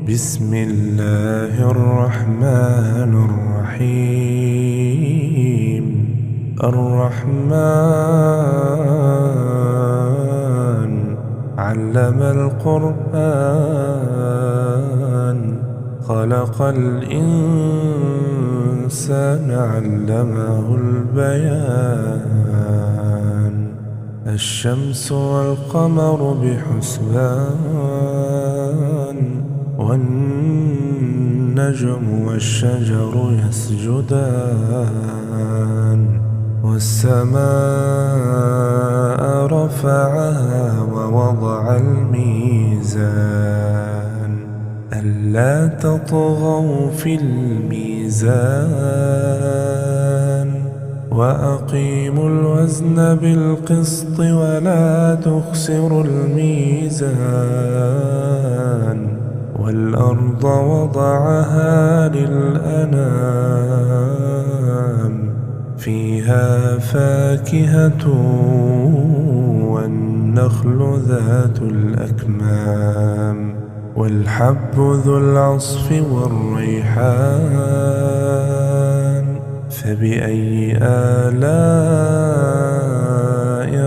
بسم الله الرحمن الرحيم. الرحمن علم القرآن، خلق الإنسان علمه البيان. الشمس والقمر بحسبان، والنجم والشجر يسجدان. والسماء رفعها ووضع الميزان، ألا تطغوا في الميزان. وأقيموا الوزن بالقسط ولا تخسروا الميزان. والأرض وضعها للأنام، فيها فاكهة والنخل ذات الأكمام، والحب ذو العصف والريحان. فبأي آلاء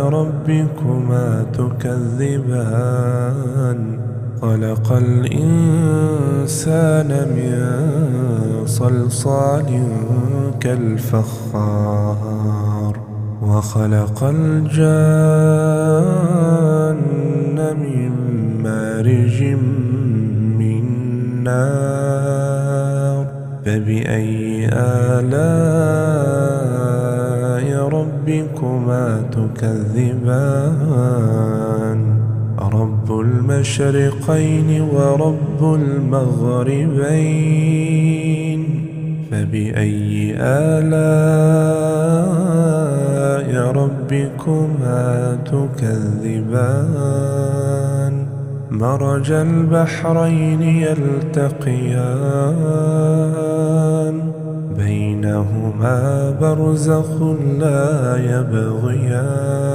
ربكما تكذبان؟ خلق الإنسان من صلصال كالفخار، وخلق الجان من مارج من نار. فبأي آلاء ربكما تكذبان؟ رب المشرقين ورب المغربين. فبأي آلاء ربكما تكذبان؟ مرج البحرين يلتقيان، بينهما برزخ لا يبغيان.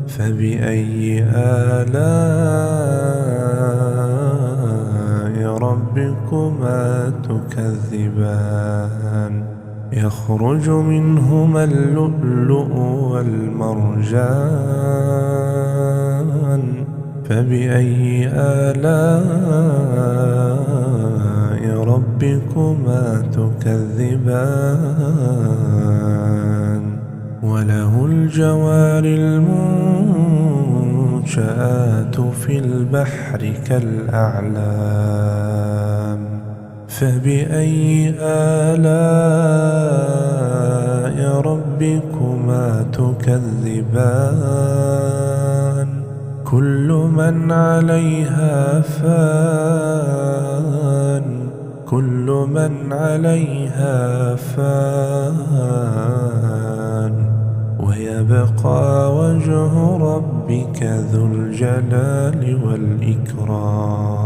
فبأي آلاء ربكما تكذبان؟ يخرج منهما اللؤلؤ والمرجان. فبأي آلاء ربكما تكذبان؟ وله الجوار المنشآت في البحر كالأعلام. فبأي آلاء ربكما تكذبان؟ كل من عليها فان، كل من عليها فان. ويبقى وجه ربك ذو الجلال والإكرام.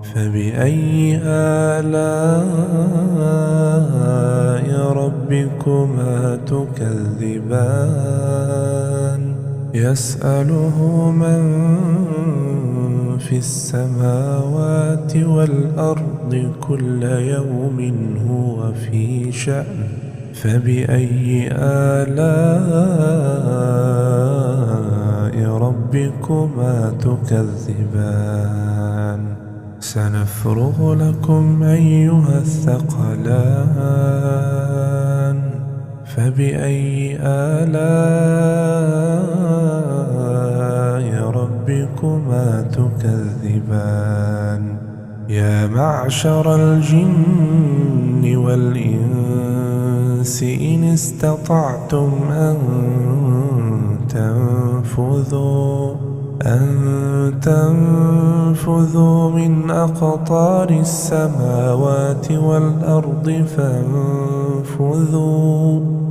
فبأي آلاء ربكما تكذبان؟ يسأله من في السماوات والأرض كل يوم هو في شأن. فبأي آلاء ربكما تكذبان؟ سنفرغ لكم أيها الثقلان. فبأي آلاء ربكما تكذبان؟ يا معشر الجن والإنس إن استطعتم أن تنفذوا من أقطار السماوات والأرض فانفذوا،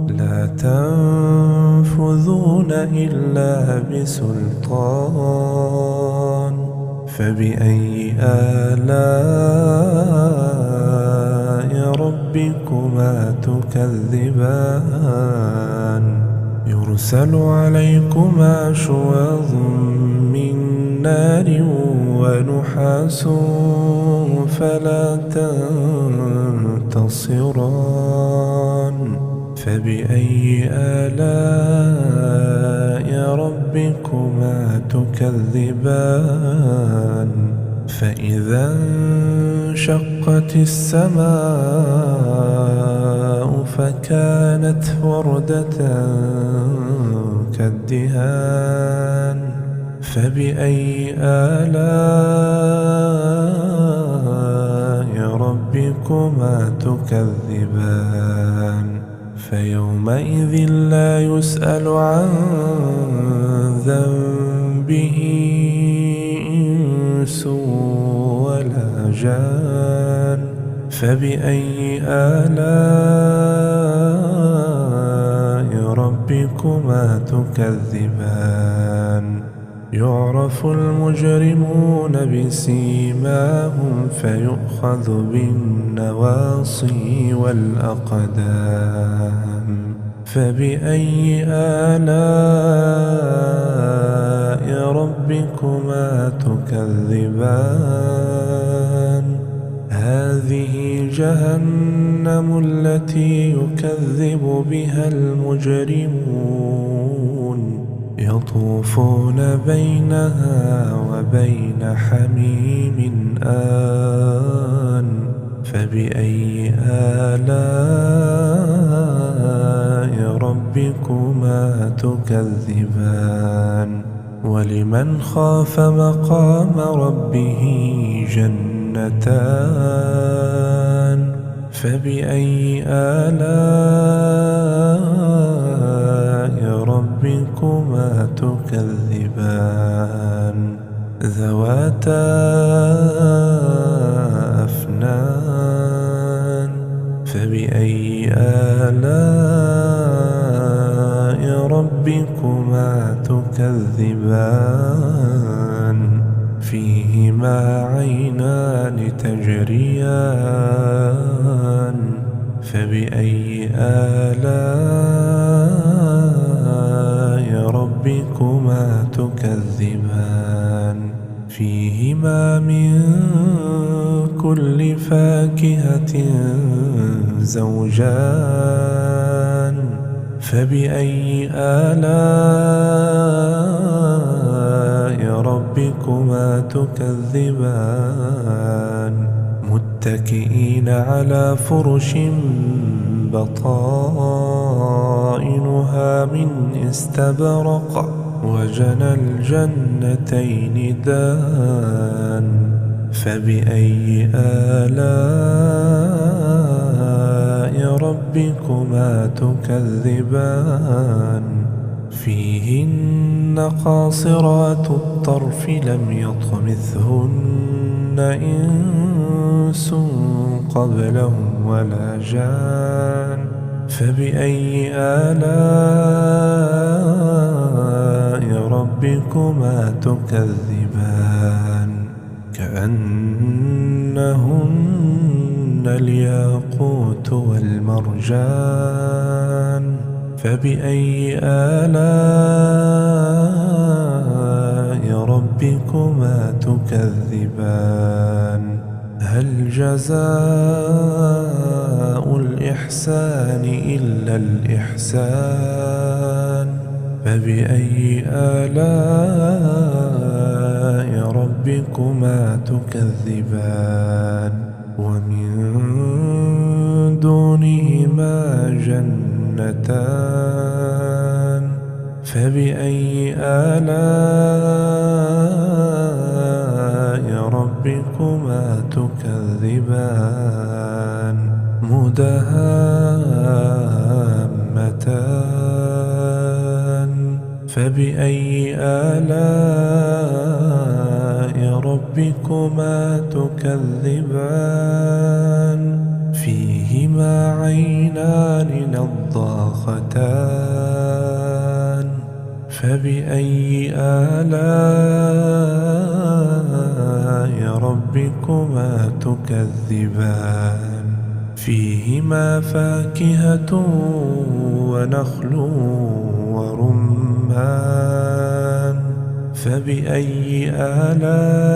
لا تنفذون إلا بسلطان. فبأي آلاء ربكما تكذبان؟ يرسل عليكما شواظ من نار ونحاس فلا تنتصران فبأي آلاء ربكما تكذبان فإذا انشقت السماء فكانت وردة كالدهان فبأي آلاء ربكما تكذبان فيومئذ لا يسأل عن ذنبه إنس ولا جان فبأي آلاء ربكما تكذبان يعرف المجرمون بسيماهم فيؤخذ بالنواصي والأقدام فبأي آلاء ربكما تكذبان هذه جهنم التي يكذب بها المجرمون يطوفون بينها وبين حميم آن فبأي آلاء ربكما تكذبان ولمن خاف مقام ربه جنتان فبأي آلاء ربكما تكذبان ذواتا أفنان فبأي آلاء ربكما تكذبان فيهما عينان تجريان فبأي آلاء ربكما تكذبان فيهما من كل فاكهة زوجان فبأي آلاء ربكما تكذبان متكئين على فرش بطائنها من استبرق وجنى الجنتين دان فبأي آلاء ربكما تكذبان فيهن قاصرات الطرف لم يطمثهن إنس قبلهم ولا جان فبأي آلاء ربكما تكذبان كأنهن الياقوت والمرجان فبأي آلاء ربكما تكذبان هل جزاء الإحسان إلا الإحسان فبأي آلاء ربكما تكذبان ومن دونهما جنتان فبأي آلاء ربكما تكذبان مدهامتان فبأي آلاء ربكما تكذبان فيهما عينان نضاختان فبأي آلاء ربكما تكذبان فيهما فاكهة ونخل ورمان فبأي آلاء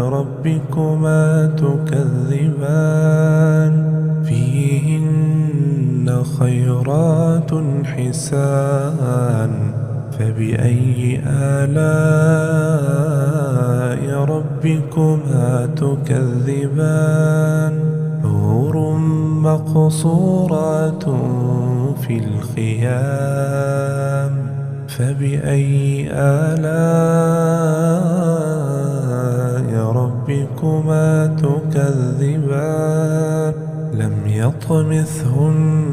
ربكما تكذبان فيهن خيرات حسان فبأي آلاء ربكما تكذبان حور مقصورات في الخيام فبأي آلاء ربكما تكذبان لم يطمثهن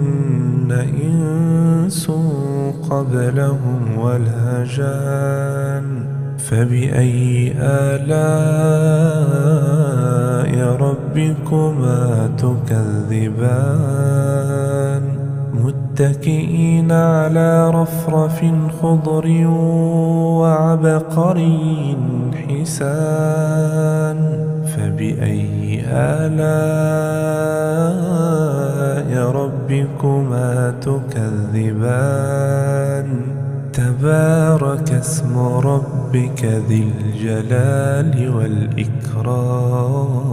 إنس قبلهم ولا جان فبأي آلاء ربكما تكذبان متكئين على رفرف خضر وعبقري حسان فبأي آلاء ربكما تكذبان تبارك اسم ربك ذي الجلال والإكرام